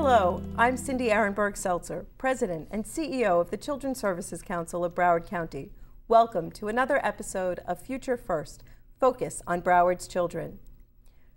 Hello, I'm Cindy Ehrenberg-Seltzer, President and CEO of the Children's Services Council of Broward County. Welcome to another episode of Future First, Focus on Broward's Children.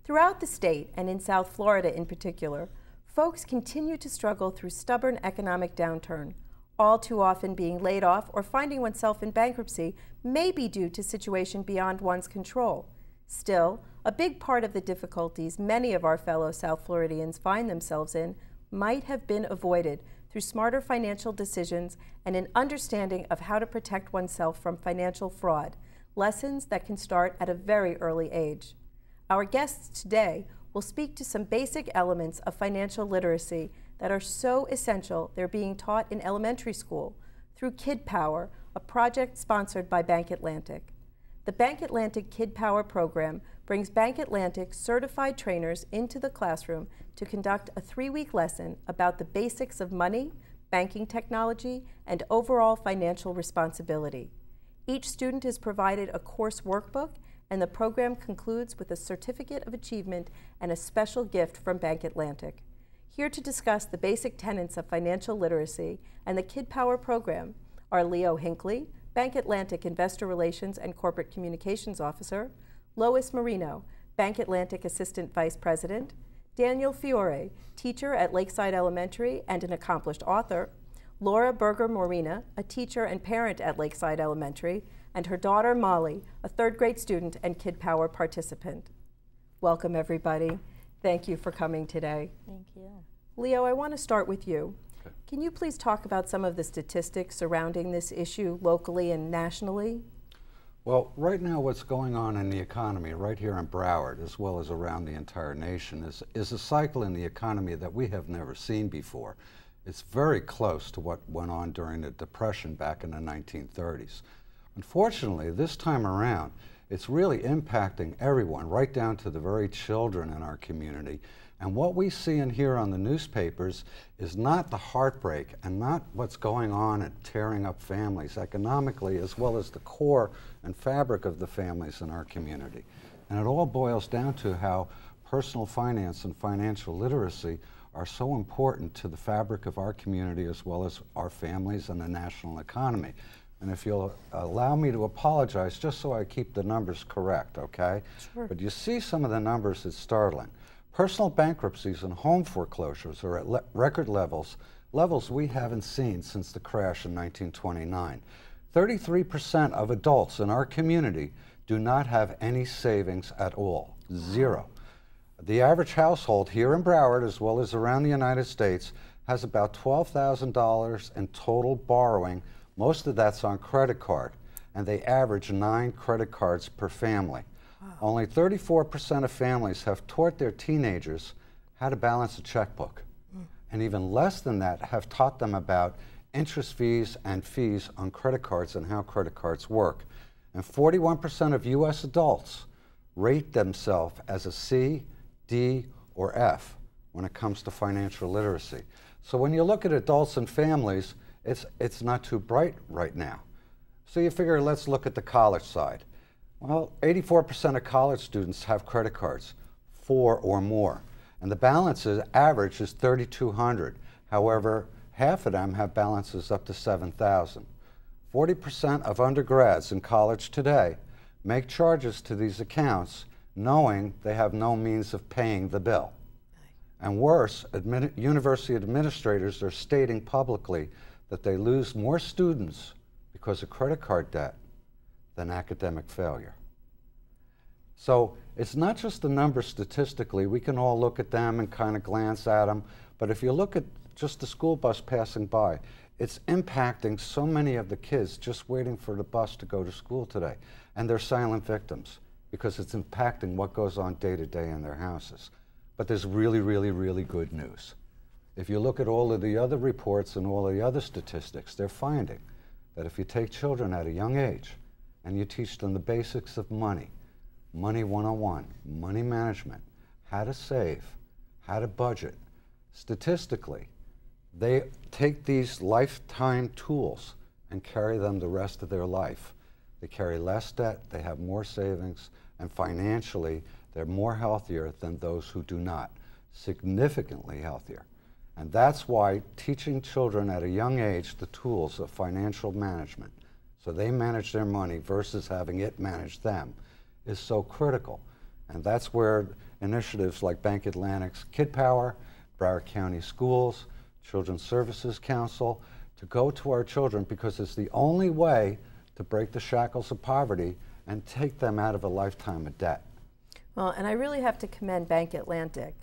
Throughout the state, and in South Florida in particular, folks continue to struggle through stubborn economic downturn. All too often being laid off or finding oneself in bankruptcy may be due to situation beyond one's control. Still, a big part of the difficulties many of our fellow South Floridians find themselves in might have been avoided through smarter financial decisions and an understanding of how to protect oneself from financial fraud, lessons that can start at a very early age. Our guests today will speak to some basic elements of financial literacy that are so essential they're being taught in elementary school through Kid Power, a project sponsored by Bank Atlantic. The Bank Atlantic Kid Power program brings Bank Atlantic certified trainers into the classroom to conduct a 3-week lesson about the basics of money, banking technology, and overall financial responsibility. Each student is provided a course workbook, and the program concludes with a certificate of achievement and a special gift from Bank Atlantic. Here to discuss the basic tenets of financial literacy and the Kid Power program are Leo Hinckley, Bank Atlantic Investor Relations and Corporate Communications Officer, Lois Marino, Bank Atlantic Assistant Vice President, Daniel Fiore, teacher at Lakeside Elementary and an accomplished author, Laura Berger-Morena, a teacher and parent at Lakeside Elementary, and her daughter Molly, a 3rd grade student and Kid Power participant. Welcome, everybody. Thank you for coming today. Thank you. Leo, I want to start with you. Can you please talk about some of the statistics surrounding this issue locally and nationally? Well, right now what's going on in the economy right here in Broward, as well as around the entire nation, is a cycle in the economy that we have never seen before. It's very close to what went on during the Depression back in the 1930s. Unfortunately, this time around, it's really impacting everyone, right down to the very children in our community. And what we see and hear on the newspapers is not the heartbreak and not what's going on and tearing up families economically, as well as the core and fabric of the families in our community. And it all boils down to how personal finance and financial literacy are so important to the fabric of our community, as well as our families and the national economy. And if you'll allow me to apologize, just so I keep the numbers correct, okay? Sure. But you see some of the numbers, it's startling. Personal bankruptcies and home foreclosures are at record levels we haven't seen since the crash in 1929. 33% of adults in our community do not have any savings at all, zero. The average household here in Broward, as well as around the United States, has about $12,000 in total borrowing. Most of that's on credit card, and they average 9 credit cards per family. Wow. Only 34% of families have taught their teenagers how to balance a checkbook. And even less than that have taught them about interest fees and fees on credit cards and how credit cards work. And 41% of U.S. adults rate themselves as a C, D, or F when it comes to financial literacy. So when you look at adults and families, it's not too bright right now. So you figure, let's look at the college side. Well, 84% of college students have credit cards, 4 or more. And the balances average is $3,200. However, half of them have balances up to $7,000. 40% of undergrads in college today make charges to these accounts knowing they have no means of paying the bill. And worse, university administrators are stating publicly that they lose more students because of credit card debt than academic failure. So it's not just the numbers statistically. We can all look at them and kind of glance at them, but if you look at just the school bus passing by, it's impacting so many of the kids just waiting for the bus to go to school today. And they're silent victims because it's impacting what goes on day to day in their houses. But there's really, really, really good news. If you look at all of the other reports and all of the other statistics, they're finding that if you take children at a young age and you teach them the basics of money, Money 101, money management, how to save, how to budget, statistically, they take these lifetime tools and carry them the rest of their life. They carry less debt, they have more savings, and financially, they're more healthier than those who do not, significantly healthier. And that's why teaching children at a young age the tools of financial management, so they manage their money versus having it manage them, is so critical. And that's where initiatives like Bank Atlantic's Kid Power, Broward County Schools, Children's Services Council, to go to our children, because it's the only way to break the shackles of poverty and take them out of a lifetime of debt. Well, and I really have to commend Bank Atlantic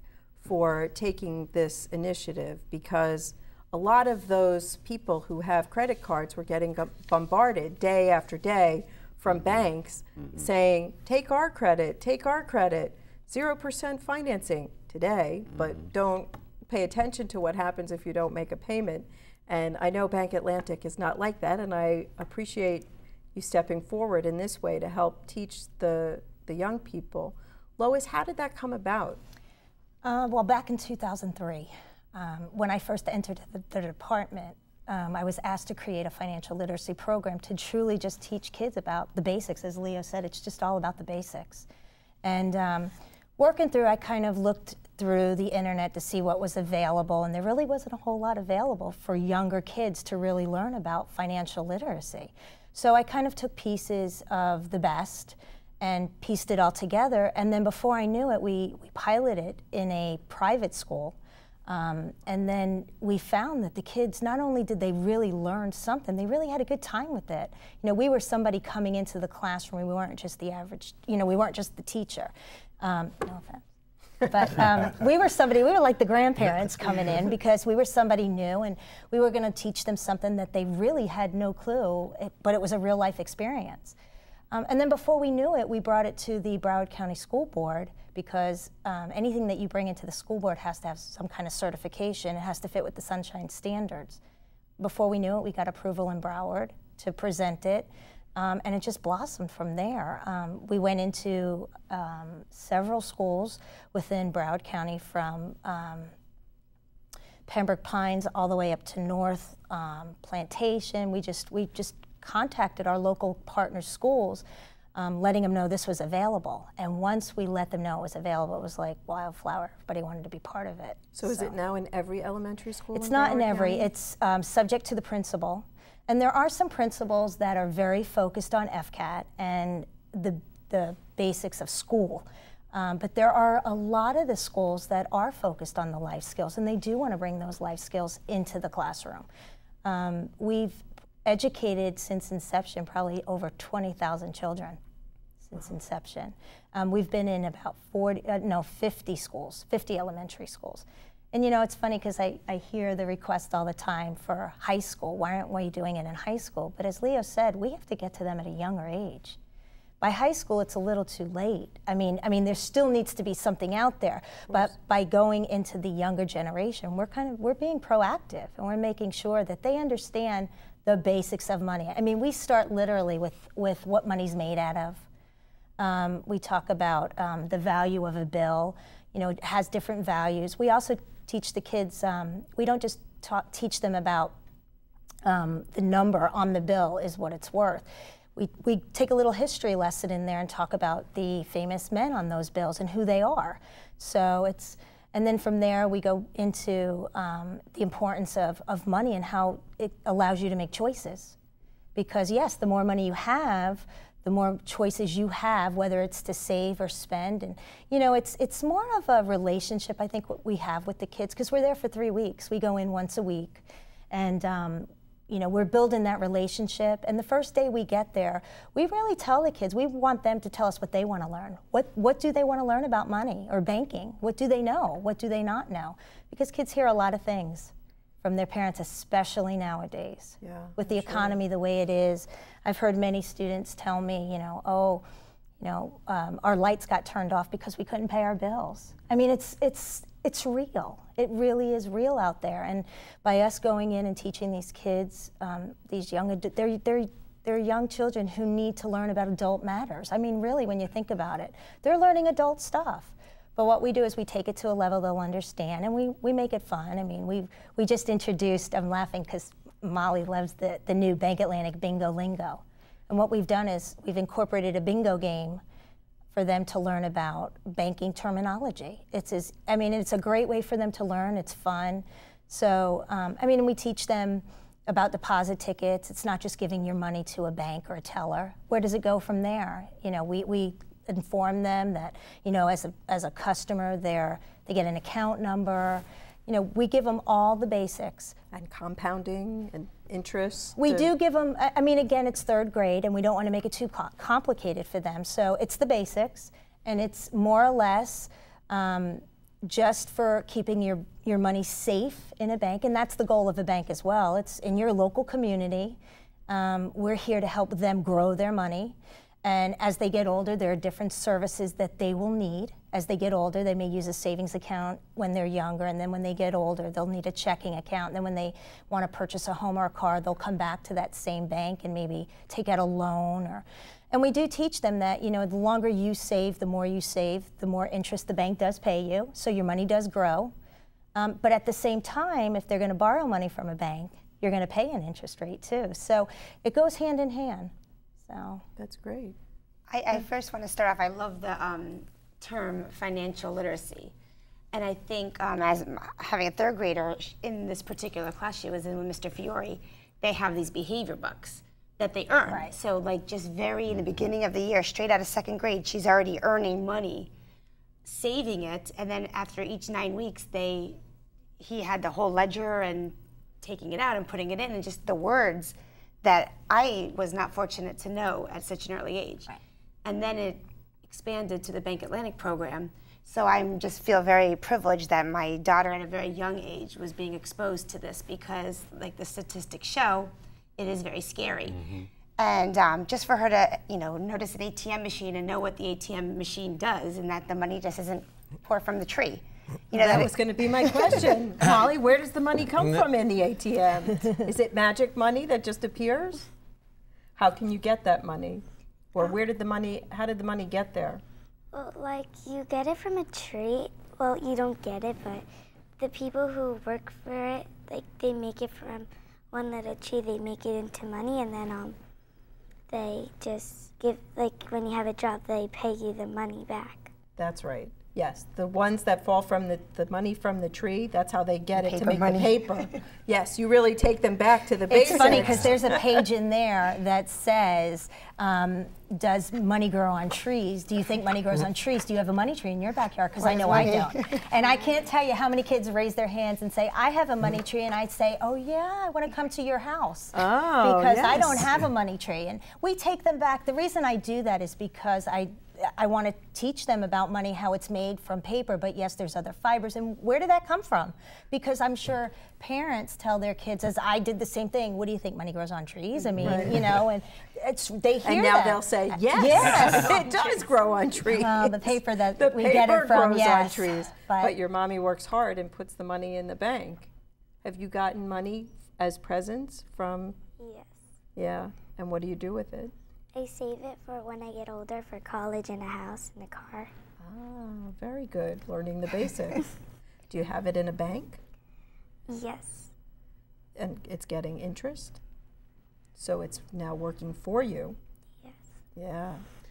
for taking this initiative, because a lot of those people who have credit cards were getting bombarded day after day from banks saying, take our credit, 0% financing today, but don't pay attention to what happens if you don't make a payment. And I know Bank Atlantic is not like that, and I appreciate you stepping forward in this way to help teach the young people. Lois, how did that come about? Well, back in 2003, when I first entered the department, I was asked to create a financial literacy program to truly just teach kids about the basics. As Leo said, it's just all about the basics. And working through, I kind of looked through the internet to see what was available, and there really wasn't a whole lot available for younger kids to really learn about financial literacy. So I kind of took pieces of the best and pieced it all together, and then before I knew it, we piloted it in a private school. And then we found that the kids, not only did they really learn something, they really had a good time with it. You know, we were somebody coming into the classroom. We weren't just the average, you know, we weren't just the teacher. No offense. But we were like the grandparents coming in, because we were somebody new, and we were going to teach them something that they really had no clue, but it was a real life experience. And then before we knew it, we brought it to the Broward County School Board, because anything that you bring into the school board has to have some kind of certification. It has to fit with the Sunshine Standards. Before we knew it, we got approval in Broward to present it, and it just blossomed from there. We went into several schools within Broward County, from Pembroke Pines all the way up to North Plantation. We just contacted our local partner schools, letting them know this was available. And once we let them know it was available, it was like wildflower. Everybody wanted to be part of it. So is it now in every elementary school? It's not in every. It's subject to the principal. And there are some principals that are very focused on FCAT and the basics of school. But there are a lot of the schools that are focused on the life skills, and they do want to bring those life skills into the classroom. We've educated since inception probably over 20,000 children since inception. We've been in about 50 schools, 50 elementary schools. And you know, it's funny because I hear the request all the time for high school. Why aren't we doing it in high school? But as Leo said, we have to get to them at a younger age. By high school, it's a little too late. I mean, there still needs to be something out there. But by going into the younger generation, we're being proactive, and we're making sure that they understand the basics of money. I mean, we start literally with what money's made out of. We talk about the value of a bill. You know, it has different values. We also teach the kids, we don't just teach them about the number on the bill is what it's worth. We take a little history lesson in there and talk about the famous men on those bills and who they are. So and then from there we go into the importance of money and how it allows you to make choices. Because yes, the more money you have, the more choices you have, whether it's to save or spend. And you know, it's more of a relationship, I think, what we have with the kids, because we're there for 3 weeks. We go in once a week, and you know, we're building that relationship. And the first day we get there, we really tell the kids, we want them to tell us what they want to learn. What do they want to learn about money or banking? What do they know? What do they not know? Because kids hear a lot of things from their parents, especially nowadays. Yeah, with the economy the way it is. I've heard many students tell me, you know, oh, you know, our lights got turned off because we couldn't pay our bills. I mean, it's real. It really is real out there. And by us going in and teaching these kids, these young, they're young children who need to learn about adult matters. I mean, really, when you think about it, they're learning adult stuff. But what we do is we take it to a level they'll understand, and we make it fun. I mean, we just introduced, I'm laughing because Molly loves the new Bank Atlantic Bingo Lingo. And what we've done is we've incorporated a bingo game for them to learn about banking terminology. It's a great way for them to learn. It's fun. So, I mean, we teach them about deposit tickets. It's not just giving your money to a bank or a teller. Where does it go from there? You know, we inform them that, you know, as a customer, they get an account number. You know, we give them all the basics. And compounding and interest. We do give them, I mean, again, it's third grade, and we don't want to make it too complicated for them. So it's the basics, and it's more or less just for keeping your money safe in a bank, and that's the goal of a bank as well. It's in your local community. We're here to help them grow their money. And as they get older, there are different services that they will need. As they get older, they may use a savings account when they're younger, and then when they get older, they'll need a checking account. And then when they want to purchase a home or a car, they'll come back to that same bank and maybe take out a loan. And we do teach them that, you know, the longer you save, the more interest the bank does pay you, so your money does grow. But at the same time, if they're going to borrow money from a bank, you're going to pay an interest rate too. So it goes hand in hand. So that's great. I first want to start off, I love the term financial literacy. And I think as having a third grader in this particular class she was in with Mr. Fiore, they have these behavior books that they earn. Right. So like just very in the beginning of the year, straight out of second grade, she's already earning money, saving it, and then after each 9 weeks, he had the whole ledger and taking it out and putting it in, and just the words that I was not fortunate to know at such an early age. Right. And then it expanded to the Bank Atlantic program. So I just feel very privileged that my daughter at a very young age was being exposed to this, because like the statistics show, it is very scary. Mm-hmm. And just for her to, you know, notice an ATM machine and know what the ATM machine does, and that the money just isn't poured from the tree. You know, that was going to be my question. Molly, where does the money come from in the ATM? Is it magic money that just appears? How can you get that money? Or how did the money get there? Well, like, you get it from a tree. Well, you don't get it, but the people who work for it, like, they make it from one little tree, they make it into money, and then they just give, like, when you have a job, they pay you the money back. That's right. Yes, the ones that fall from the money from the tree, that's how they get it to make money. the paper. Yes, you really take them back to the basics. It's funny because there's a page in there that says, does money grow on trees? Do you think money grows on trees? Do you have a money tree in your backyard? Because I know I don't. And I can't tell you how many kids raise their hands and say, I have a money tree, and I'd say, oh yeah, I want to come to your house. Oh, because yes. I don't have a money tree. And we take them back. The reason I do that is because I want to teach them about money, how it's made from paper, but yes, there's other fibers. And where did that come from? Because I'm sure parents tell their kids, as I did the same thing, what do you think, money grows on trees? I mean, right. You know, and they hear and now that. they'll say, yes, it does grow on trees. Well, the paper that the we paper get it from, grows yes. on trees. But your mommy works hard and puts the money in the bank. Have you gotten money as presents from? Yes. Yeah, and what do you do with it? I save it for when I get older, for college and a house and a car. Ah, very good, learning the basics. Do you have it in a bank? Yes. And it's getting interest? So it's now working for you? Yes. Yeah.